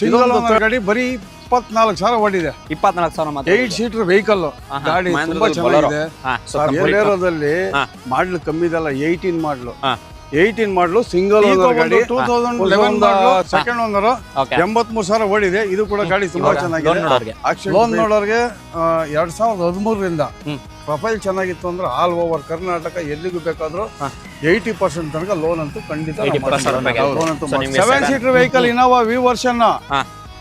Single owner ಗಾಡಿ ಬರೀ 24,000 ಓಡಿದೆ. 24,000 ಮಾತ್ರ. 8 ಸೀಟರ್ ವೆಹಿಕಲ್ ಗಾಡಿ ತುಂಬಾ ಚೆನ್ನಾಗಿದೆ. ಏರೋದಲ್ಲಿ ಮಾಡ್ಲು ಕಮ್ಮಿ ಇದಲ್ಲ, 18 ಮಾಡ್ಲು 18 ಮಾಡ್ಲು ಸಿಂಗಲ್ ಓನರ್ ಗಾಡಿ 2011 ಮಾಡಲು ಸೆಕೆಂಡ್ ಓನರ್ 83,000 ಓಡಿದೆ. ಇದು ಕೂಡ ಗಾಡಿ ತುಂಬಾ ಚೆನ್ನಾಗಿದೆ. ಲೋನ್ ನೋಡೋರಿಗೆ 2013ರಿಂದ ಪ್ರೊಫೈಲ್ ಚೆನ್ನಾಗಿತ್ತು ಅಂದ್ರೆ ಆಲ್ ಓವರ್ ಕರ್ನಾಟಕ ಎಲ್ಲಿಗೂ ಬೇಕಾದ್ರೂ 80% ತನಕ ಲೋನ್ ಅಂತೂ ಖಂಡಿತ. 7 seater vehicle Innova V version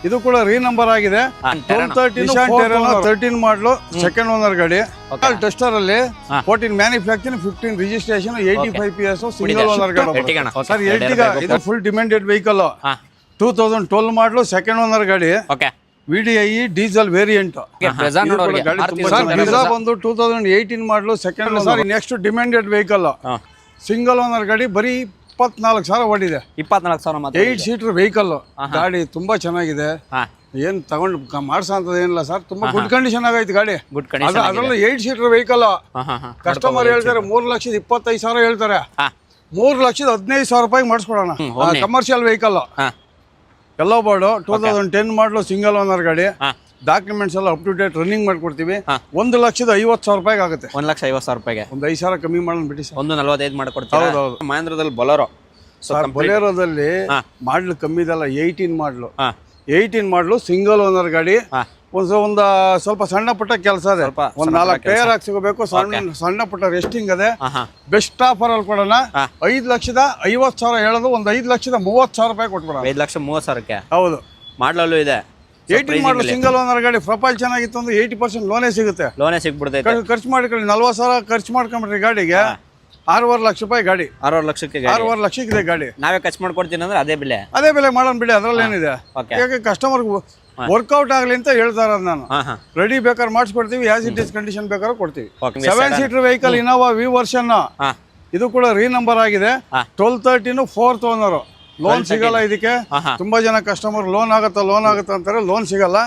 ಇದು ಕೂಡ ರೀನಂಬರ್ ಆಗಿದೆ. 13 ಮಾಡಲು ಸೆಕೆಂಡ್ ಓನರ್ ಗಾಡಿ. ಟೆಸ್ಟರ್ ಅಲ್ಲಿ 14 manufacturing, 15 registration, 85 PS single owner ಗಾಡಿ. ಸರ್ ಎರ್ಟಿಗಾ ಇದು ಫುಲ್ ಡಿಮ್ಯಾಂಡೆಡ್ ವೆಹಿಕಲ್. 2012 ಮಾಡಲು ಸೆಕೆಂಡ್ ಓನರ್ ಗಾಡಿ. VDI diesel variant. ಬ್ರಿಜಾ ಬಂದು 2018 ಮಾಡಲು second owner. Next demanded vehicle single owner ಗಾಡಿ ಬರೀ 24,000 ಓಡಿದೆ. 24,000 ಮಾತ್ರ. 8 ಸೀಟರ್ ವೆಹಿಕಲ್ ಗಾಡಿ ತುಂಬಾ ಚೆನ್ನಾಗಿದೆ. ಏನ್ ತಗೊಂಡು ಮಾಡ್ಸಂತದ ಏನಿಲ್ಲ ಸರ್, ತುಂಬಾ ಗುಡ್ ಕಂಡೀಷನ್ ಆಗೈತೆ ಗಾಡಿ. ಅದ್ರಲ್ಲೂ 8 ಸೀಟರ್ ವೆಹಿಕಲ್. ಕಸ್ಟಮರ್ ಹೇಳ್ತಾರೆ 3,25,000 ಹೇಳ್ತಾರೆ. 3,15,000 ರೂಪಾಯಿ ಮಾಡಿಸ್ಕೊಡೋಣ. ಕಮರ್ಷಿಯಲ್ ವೆಹಿಕಲ್ ಎಲ್ಲೋ ಬೋರ್ಡು 2010 ಮಾಡಲು ಸಿಂಗಲ್ ಓನರ್ ಗಾಡಿ. ಡಾಕ್ಯುಮೆಂಟ್ಸ್ ಎಲ್ಲ ಅಪ್ ಟು ಡೇಟ್ ರನ್ನಿಂಗ್ ಮಾಡ್ಕೊಡ್ತೀವಿ. 1,50,000 ರೂಪಾಯಿಗೆ ಆಗುತ್ತೆ. 1,50,000 ರೂಪಾಯಿಗೆ ಒಂದು 5,000 ಕಮ್ಮಿ ಮಾಡೋಣ ಬಿಡಿ ಸರ್. 1,45 ಮಾಡ್ಕೊಡ್ತೀವಿ. ಹೌದೌದು. ಮಹೇಂದ್ರದಲ್ಲಿ ಬೊಲೆರೋ ಬೊಲೆರೋದಲ್ಲಿ ಮಾಡ್ಲು ಕಮ್ಮಿ ಇದಲ್ಲ, 18 ಮಾಡ್ಲು 18 ಮಾಡ್ಲು ಸಿಂಗಲ್ ಓನರ್ ಗಾಡಿ. ಒಂದು ಸ್ವಲ್ಪ ಸಣ್ಣ ಪುಟ್ಟ ಕೆಲಸ ಇದೆ. ಒಂದ್ 4 ಟೈರ್ ಹಾಕ್ಸ್ಕೋಬೇಕು. ಸಣ್ಣ ಪುಟ್ಟ ರೆಸ್ಟಿಂಗ್ ಅದೇ. ಬೆಸ್ಟ್ ಆಫರ್ ಅಲ್ಲಿ ಕೊಡೋಣ. 5,50,000 ಹೇಳೋದು, ಒಂದು 5,30,000 ರೂಪಾಯಿ ಕೊಟ್ಬಿಡೋಣ. 5,30,000ಕ್ಕೆ. ಹೌದು. ಮಾಡ್ಲಲ್ಲೂ ಇದೆ 18 ಮಾಡಲು ಸಿಂಗಲ್ ಓನರ್ ಗಾಡಿ. ಪ್ರೊಫೈಲ್ ಚೆನ್ನಾಗಿತ್ತು ಅಂದ್ರೆ 80% ಲೋನೇ ಸಿಗುತ್ತೆ. ಲೋನೇ ಸಿಗ್ಬಿಡ್ತೈತೆ. ಖರ್ಚು ಮಾಡ್ಕೊಳ್ಳಿ, 40,000 ಖರ್ಚು ಮಾಡ್ಕೊಂಡ್ರಿ ಗಾಡಿಗೆ 6.5 ಲಕ್ಷ ರೂಪಾಯಿ ಗಾಡಿ. 6.5 ಲಕ್ಷಕ್ಕೆ 6.5 ಲಕ್ಷಕ್ಕಿದೆ ಗಾಡಿ. ನಾವೇ ಖರ್ಚು ಮಾಡ್ಕೊಡ್ತೀನಿ ಅಂದ್ರೆ ಅದೇ ಬೆಲೆ ಮಾಡೋಣ ಬಿಡಿ. ಅದ್ರಲ್ಲಿ ಏನಿದೆ, ಯಾಕೆ ಕಸ್ಟಮರ್ ವರ್ಕೌಟ್ ಆಗಲಿ ಅಂತ ಹೇಳ್ತಾರ. ನಾನು ರೆಡಿ ಬೇಕಾದ್ರೆ ಮಾಡಿಸ್ಕೊಡ್ತೀವಿ, ಆಸ್ ಇಟ್ ಇಸ್ ಕಂಡೀಷನ್ ಬೇಕಾದ್ರೆ ಕೊಡ್ತೀವಿ. 7 seater vehicle Innova V version ಇದು ಕೂಡ ರೀನಂಬರ್ ಆಗಿದೆ. 1213 4th ಓನರ್. ಲೋನ್ ಸಿಗಲ್ಲ ಇದಕ್ಕೆ. ತುಂಬಾ ಜನ ಕಸ್ಟಮರ್ ಲೋನ್ ಆಗುತ್ತೆ ಅಂತಾರೆ, ಲೋನ್ ಸಿಗಲ್ಲ.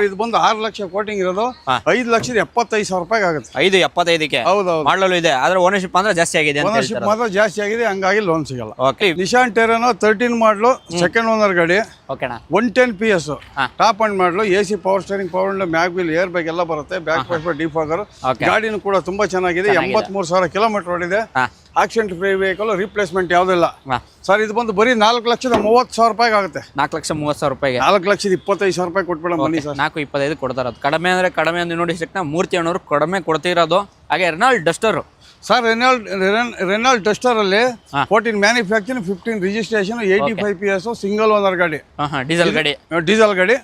ಇದು ಬಂದು 6 ಲಕ್ಷ ಕೋಟಿಂಗ್ ಇರೋದು. 5,75,000 ರೂಪಾಯಿ ಆಗುತ್ತೆ. 5,75ಕ್ಕೆ. ಹೌದೌದು. ಮಾಡಲು ಇದೆ, ಆದ್ರೆ ಓನರ್ಶಿಪ್ ಅಂದ್ರೆ ಜಾಸ್ತಿ ಆಗಿದೆ. ಓನರ್ಶಿಪ್ ಮಾತ್ರ ಜಾಸ್ತಿ ಆಗಿದೆ, ಹಂಗಾಗಿ ಲೋನ್ ಸಿಗಲ್ಲ. ನಿಶಾನ್ ಟೆರಾನೋ 13 ಮಾಡಲು ಸೆಕೆಂಡ್ ಓನರ್ ಗಾಡಿ. 110 PS ಟಾಪ್ ಅಂಡ್ ಮಾಡಲು. AC power steering, power window, mag wheel, air bag ಎಲ್ಲ ಬರುತ್ತೆ. Back wiper, defogger. ಗಾಡಿನೂ ಕೂಡ ತುಂಬಾ ಚೆನ್ನಾಗಿದೆ. 83,000 ಕಿಲೋಮೀಟರ್ ಓಡಿದೆ. ಆಕ್ಸಿಡೆಂಟ್ ಫ್ರೀ ವೆಹಿಕಲ್, ರಿಪ್ಲೇಸ್ಮೆಂಟ್ ಯಾವುದಿಲ್ಲ ಸರ್. ಇದು ಬಂದು ಬರೀ 4,30,000 ರೂಪಾಯಿಗೆ ಆಗುತ್ತೆ. 4,30,000 ರೂಪಾಯಿಗೆ. 4,25,000 ರೂಪಾಯಿ ಕೊಟ್ಬಿಡೋಣ ಬನ್ನಿ ಸರ್. 4,25 ಕೊಡ್ತಾರ. ಕಡಿಮೆ ಅಂದ್ರೆ ಕಡಿಮೆ ಅಂತ ನೋಡಿ ಸಿಕ್ಕ ಮೂರ್ತಿ ಅಣ್ಣವರು ಕಡಿಮೆ ಕೊಡ್ತಿರೋದು. ಹಾಗೆ Renault Duster sir. Renault Duster ಅಲ್ಲಿ 14 manufacturing, 15 registration, 85 PS single owner ಗಾಡಿ. ಡೀಸೆಲ್ ಗಾಡಿ.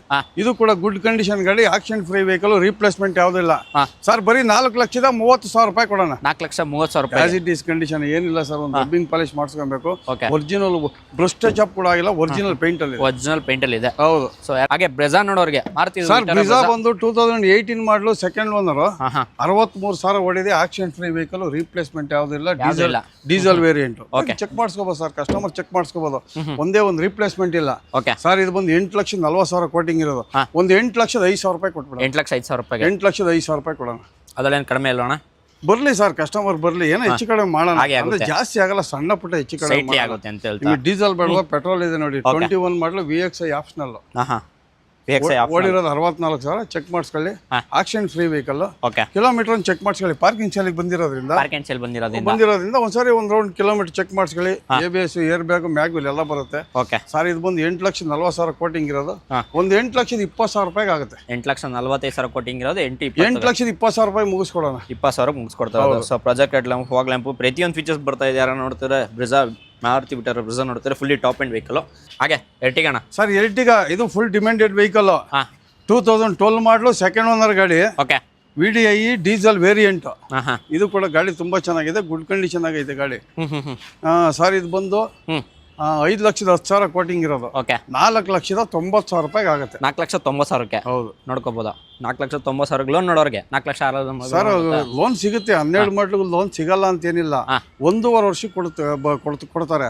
ಇದು ಕೂಡ ಗುಡ್ ಕಂಡೀಷನ್ ಗಾಡಿ. ಆಕ್ಸಿಡೆಂಟ್ ಫ್ರೀ ವೆಹಿಕಲ್, ರಿಪ್ಲೇಸ್ಮೆಂಟ್ ಯಾವುದಿಲ್ಲ ಸರ್. ಬರೀ 4,30,000 ರೂಪಾಯಿ ಕೊಡೋಣ. 4,30,000 ರೂಪಾಯಿ. ಆಸ್ ಇಟ್ ಈಸ್ ಕಂಡೀಷನ್ ಏನಿಲ್ಲ ಸರ್. ಒಂದು ರಬ್ಬಿಂಗ್ ಪಾಲಿಶ್ ಮಾಡಿಸ್ಕೊಬೇಕು. ಒರಿಜಿನಲ್ ಬ್ರಷ್ ಟಚ್ ಅಪ್ ಕೂಡ ಆಗಿಲ್ಲ. ಒರಿಜಿನಲ್ ಪೇಂಟ್ ಅಲ್ಲಿ ಇದೆ. ಹೌದು. ಸೊ ಹಾಗೆ ಬ್ರೆಜಾ ನೋಡೋರಿಗೆ ಸರ್. ಬ್ರೆಜಾ ಬಂದು 2018 ಮಾಡಲು ಸೆಕೆಂಡ್ ಓನರ್. 63,000 ಓಡಿದೆ. ಆಕ್ಸಿಡೆಂಟ್ ಫ್ರೀ ವೆಹಿಕಲ್, ರಿಪ್ಲೇಸ್ಮೆಂಟ್ ಯಾವುದಿಲ್ಲ. Diesel variant. ಚೆಕ್ ಮಾಡಿಸ್ಕೋಬಹುದು ಸರ್, ಕಸ್ಟಮರ್ ಚೆಕ್ ಮಾಡಿಸ್ಕೋಬಹುದು. ಒಂದೇ ಒಂದು ರಿಪ್ಲೇಸ್ಮೆಂಟ್ ಇಲ್ಲ ಸರ್. ಇದು ಬಂದು 8,40,000 ಕೋಟಿಂಗ್ ಇರೋದು. ಒಂದು 8,05,000 ರೂಪಾಯಿ ಕೊಟ್ಬಿಡೋಣ. 8,05,000 ರೂಪಾಯಿ. 8,05,000 ರೂಪಾಯಿ ಕೊಡೋಣ. ಅದಲ್ಲೇನು ಕಡಿಮೆ ಇಲ್ಲೋಣ. ಬರ್ಲಿ ಸರ್, ಕಸ್ಟಮರ್ ಬರ್ಲಿ. ಏನೋ ಹೆಚ್ಚು ಕಡಿಮೆ ಮಾಡೋಣ. ಅಂದ್ರೆ ಜಾಸ್ತಿ ಆಗಲ್ಲ, ಸಣ್ಣ ಪುಟ್ಟ ಹೆಚ್ಚು ಕಡಿಮೆ ಆಗುತ್ತೆ ಅಂತ ಹೇಳ್ತಾರೆ. ಡೀಸೆಲ್ ಬೇಡವಾ, ಪೆಟ್ರೋಲ್ ಇದೆ ನೋಡಿ. 21 ಮಾಡಲು VXI ಆಪ್ಷನಲ್. ಓಡಿರೋದು 64,000. ಚೆಕ್ ಮಾಡಿಸ್ಕೊಳ್ಳಿ. Accident free vehicle. Kilometre check ಮಾಡಿಸ್ಕೊಳ್ಳಿ. ಪಾರ್ಕಿಂಗ್ ಸೆಲ್ ಬಂದಿರೋದ್ರಿಂದ ಒಂದ್ಸರಿ ಒಂದು ರೌಂಡ್ ಕಿಲೋಮೀಟರ್ ಚೆಕ್ ಮಾಡಿಸ್ಕೊಳ್ಳಿ. ABS, air bag, mag wheel ಎಲ್ಲ ಬರುತ್ತೆ ಸರ್. ಇದು ಬಂದು 8,40,000 ಕೋಟಿಂಗ್ ಇರೋದು. ಒಂದು 8,20,000 ರೂಪಾಯಿಗೆ ಆಗುತ್ತೆ. 8,45,000 ಕೋಟಿಂಗ್ ಇರೋದು. 8,20,000 ರೂಪಾಯಿ ಮುಗಿಸ್ಕೊಡೋಣ. 20,000 ಮುಗಿಸ್ಕೊಡ್ತಾರೆ. So projected lamp, fog lamp, ಪ್ರತಿಯೊಂದು ಫೀಚರ್ಸ್ ಬರ್ತಾ ಇದೆ. ಯಾರು ನೋಡ್ತಾರೆ ಬ್ರೆಜಾ ಮಾರುತಿ ಬಿಟ್ಟರೆ ಬ್ರೆಜಾ ನೋಡ್ತಾರೆ. Fully top end vehicle. ಹಾಗೆ ಎರ್ಟಿಗಾ ಸರ್. ಎರ್ಟಿಗಾ ಇದು ಫುಲ್ ಡಿಮ್ಯಾಂಡೆಡ್ ವೆಹಿಕಲ್. 2012 ಮಾಡಲು ಸೆಕೆಂಡ್ ಓನರ್ ಗಾಡಿ. VDI diesel variant. ಇದು ಕೂಡ ಗಾಡಿ ತುಂಬಾ ಚೆನ್ನಾಗಿದೆ, ಗುಡ್ ಕಂಡೀಷನ್ ಆಗೈತೆ ಗಾಡಿ. ಸರ್ ಇದು ಬಂದು 5,10,000 ಕೋಟಿಂಗ್ ಇರೋದು. 4,90,000 ರೂಪಾಯಿಗೆ ಆಗುತ್ತೆ. 4,90,000ಕ್ಕೆ. ಹೌದು. ನೋಡ್ಕೋಬೋದಾ? 4,90,000 ಲೋನ್ ನೋಡೋರಿಗೆ 4,00,000 ಸರ್ ಲೋನ್ ಸಿಗುತ್ತೆ. 12 ಮಾಡ್ಲಿಕ್ಕೆ ಲೋನ್ ಸಿಗಲ್ಲ ಅಂತ ಏನಿಲ್ಲ. 1.5 ವರ್ಷಕ್ಕೆ ಕೊಡ್ತಾರೆ.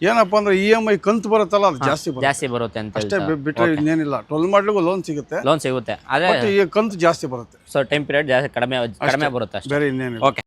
ಏನಪ್ಪಾ ಅಂದ್ರೆ EMI ಕಂತು ಬರುತ್ತಲ್ಲ, ಅದು ಜಾಸ್ತಿ ಬರುತ್ತೆ ಅಂತ ಅಷ್ಟೇ ಬಿಟ್ಟರೆ ಇನ್ನೇನಿಲ್ಲ. 12 ಮಾಡ್ಲಿಕ್ಕೆ ಲೋನ್ ಸಿಗುತ್ತೆ. ಅದೇ ಕಂತು ಜಾಸ್ತಿ ಬರುತ್ತೆ. ಸೊ ಟೈಮ್ ಪೀರಿಯಡ್ ಕಡಿಮೆ ಬರುತ್ತೆ. ಬೇರೆ ಇನ್ನೇನಿಲ್ಲ.